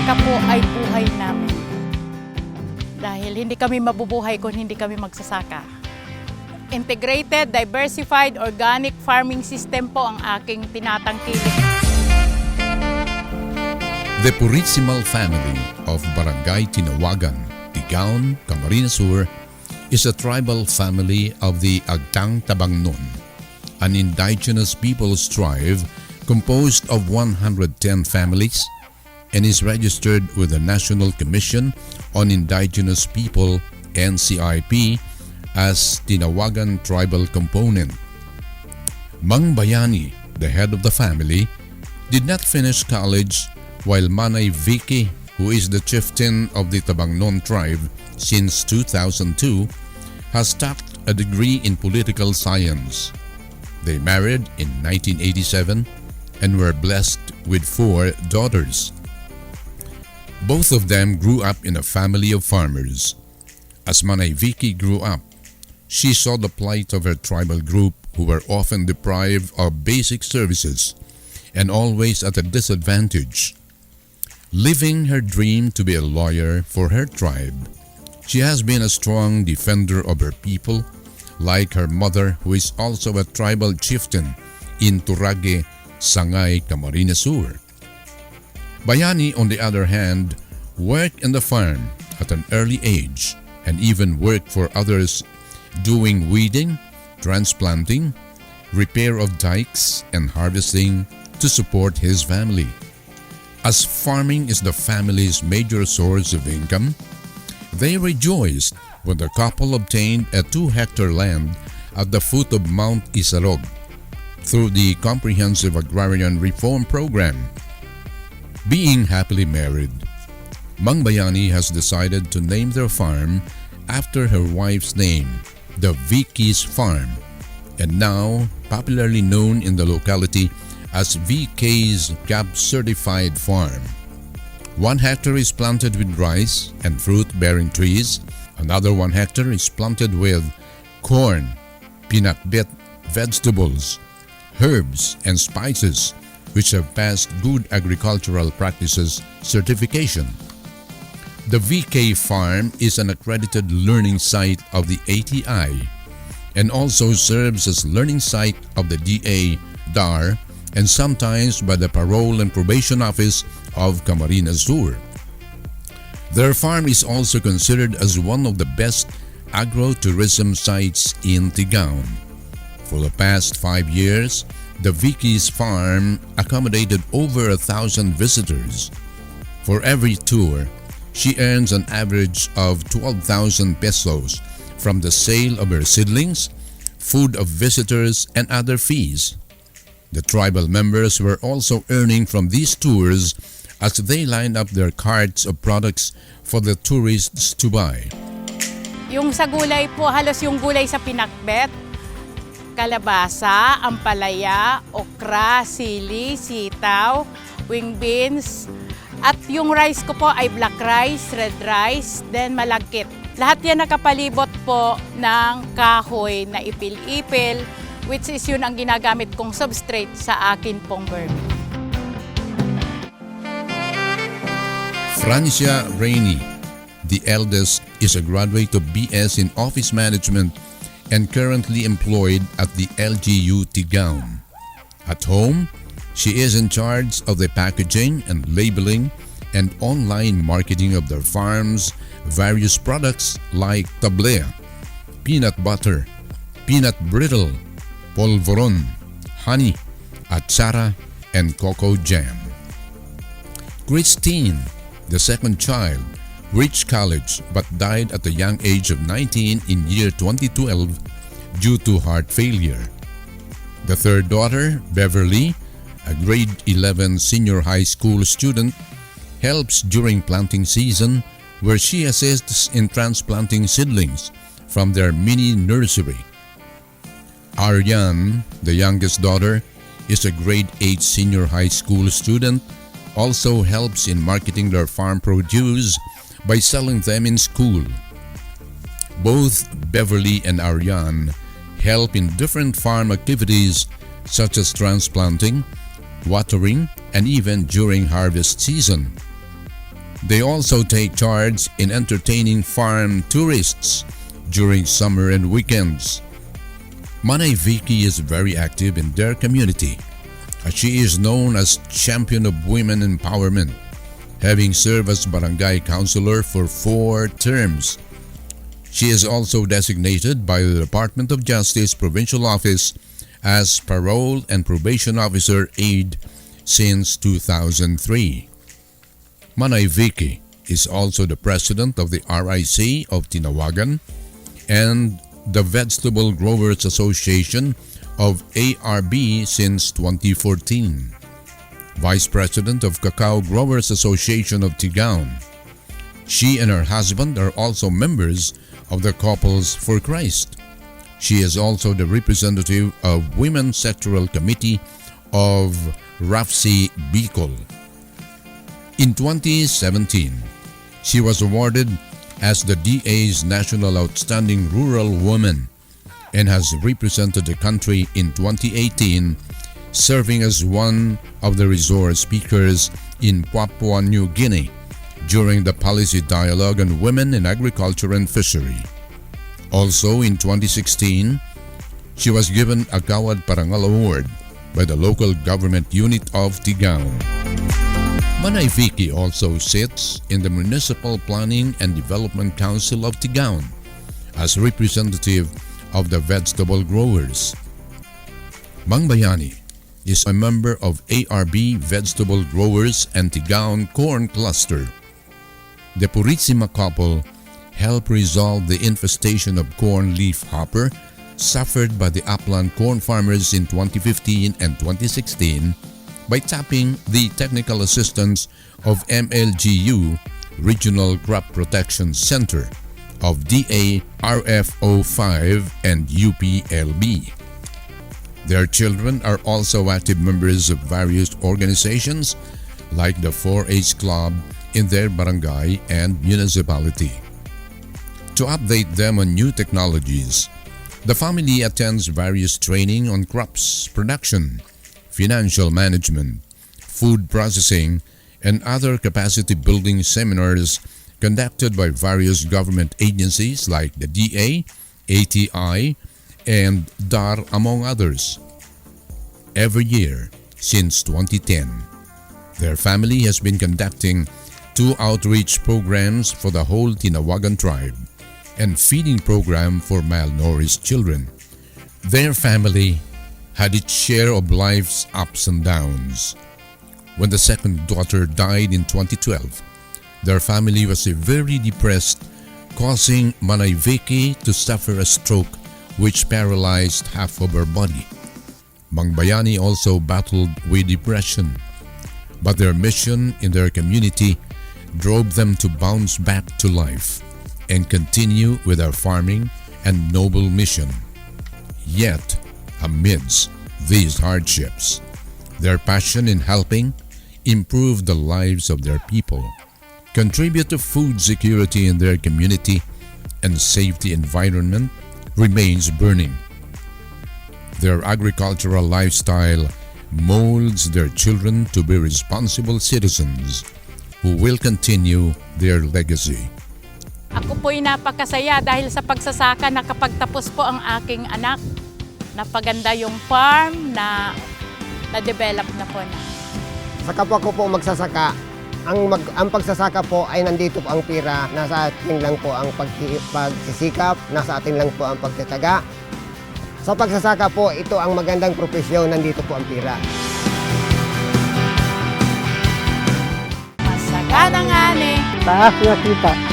pagsasaka po ay buhay namin. Dahil hindi kami mabubuhay kung hindi kami magsasaka. Integrated, diversified, organic farming system po ang aking tinatangkilik. The Purisima family of Bgy Tinawagan Tigaon, Camarines Sur is a tribal family of the Agtang Tabangnon, an indigenous people's tribe composed of 110 families and is registered with the National Commission on Indigenous People (NCIP) as Tinawagan Tribal Component. Mang Bayani, the head of the family, did not finish college, while Manay Vicky, who is the chieftain of the Tabangnon tribe since 2002, has tapped a degree in political science. They married in 1987 and were blessed with 4 daughters. Both of them grew up in a family of farmers. As Manay Vicky grew up, she saw the plight of her tribal group, who were often deprived of basic services and always at a disadvantage. Living her dream to be a lawyer for her tribe, she has been a strong defender of her people, like her mother, who is also a tribal chieftain in Turage, Sangay, Camarines Sur. Bayani, on the other hand, worked in the farm at an early age and even worked for others doing weeding, transplanting, repair of dikes, and harvesting to support his family. As farming is the family's major source of income, they rejoiced when the couple obtained a 2-hectare land at the foot of Mount Isarog through the Comprehensive Agrarian Reform Program. Being happily married, Mang Bayani has decided to name their farm after her wife's name, the Vicky's Farm, and now popularly known in the locality as VK's GAP Certified Farm. 1 hectare is planted with rice and fruit-bearing trees. Another 1 hectare is planted with corn, pinakbet, vegetables, herbs, and spices, which have passed Good Agricultural Practices certification. The VK Farm is an accredited learning site of the ATI and also serves as learning site of the DA, DAR, and sometimes by the Parole and Probation Office of Camarines Sur. Their farm is also considered as one of the best agro-tourism sites in Tigaon. For the past 5 years, the Vicky's Farm accommodated over 1,000 visitors. For every tour, she earns an average of 12,000 pesos from the sale of her seedlings, food of visitors, and other fees. The tribal members were also earning from these tours as they lined up their carts of products for the tourists to buy. Yung sa gulay po, halos yung gulay sa pinakbet, kalabasa, ampalaya, okra, sili, sitaw, wing beans, at yung rice ko po ay black rice, red rice, then malagkit. Lahat yan nakapalibot po ng kahoy na ipil-ipil, which is yun ang ginagamit kong substrate sa akin pong vermi. Francia Rainey, the eldest, is a graduate of BS in Office Management and currently employed at the LGU Tigaon. At home, she is in charge of the packaging and labeling and online marketing of their farm's various products like tablea, peanut butter, peanut brittle, polvoron, honey, atsara, and cocoa jam. Christine, the second child, reached college but died at the young age of 19 in year 2012 due to heart failure. The third daughter, Beverly, a grade 11 senior high school student, helps during planting season, where she assists in transplanting seedlings from their mini nursery. Aryan, the youngest daughter, is a grade 8 senior high school student, also helps in marketing their farm produce by selling them in school. Both Beverly and Aryan help in different farm activities such as transplanting, watering, and even during harvest season. They also take charge in entertaining farm tourists during summer and weekends. Manay Vicky is very active in their community, as she is known as Champion of Women Empowerment, having served as barangay councilor for 4 terms. She is also designated by the Department of Justice Provincial Office as Parole and Probation Officer Aide since 2003. Manay Vicky is also the president of the RIC of Tinawagan and the Vegetable Growers Association of ARB since 2014. Vice President of Cacao Growers Association of Tigaon. She and her husband are also members of the Couples for Christ. She is also the representative of Women's Sectoral Committee of RAFC Bicol. In 2017, she was awarded as the DA's National Outstanding Rural Woman and has represented the country in 2018, serving as one of the resource speakers in Papua New Guinea during the Policy Dialogue on Women in Agriculture and Fishery. Also in 2016, she was given a Gawad Parangal Award by the local government unit of Tigaon. Manay Vicky also sits in the Municipal Planning and Development Council of Tigaon as representative of the vegetable growers. Mang Bayani is a member of ARB Vegetable Growers and Tigaon Corn Cluster. The Purisima couple helped resolve the infestation of corn leaf hopper suffered by the upland corn farmers in 2015 and 2016 by tapping the technical assistance of MLGU Regional Crop Protection Center of DA RFO5 and UPLB. Their children are also active members of various organizations like the 4-H Club in their barangay and municipality. To update them on new technologies, the family attends various training on crops production, financial management, food processing, and other capacity building seminars conducted by various government agencies like the DA, ATI, and DAR among others. Every year since 2010, their family has been conducting 2 outreach programs for the whole Tinawagan tribe and feeding program for malnourished children. Their family had its share of life's ups and downs. When the second daughter died in 2012, their family was severely depressed, causing Manay Vicky to suffer a stroke which paralyzed half of her body. Mang Bayani also battled with depression, but their mission in their community drove them to bounce back to life and continue with their farming and noble mission. Yet, amidst these hardships, their passion in helping improve the lives of their people, contribute to food security in their community, and safety environment remains burning. Their agricultural lifestyle molds their children to be responsible citizens who will continue their legacy. Ako po'y napakasaya dahil sa pagsasaka nakapagtapos po ang aking anak. Napaganda yung farm na na-develop na po na. Sa kapwa ko po magsasaka, ang pagsasaka po ay nandito po ang pira. Nasa atin lang po ang pagsisikap, nasa atin lang po ang pagtataga. Sa pagsasaka po, ito ang magandang propesyon, nandito po ang pira. Masaganang ani. Taas na kita.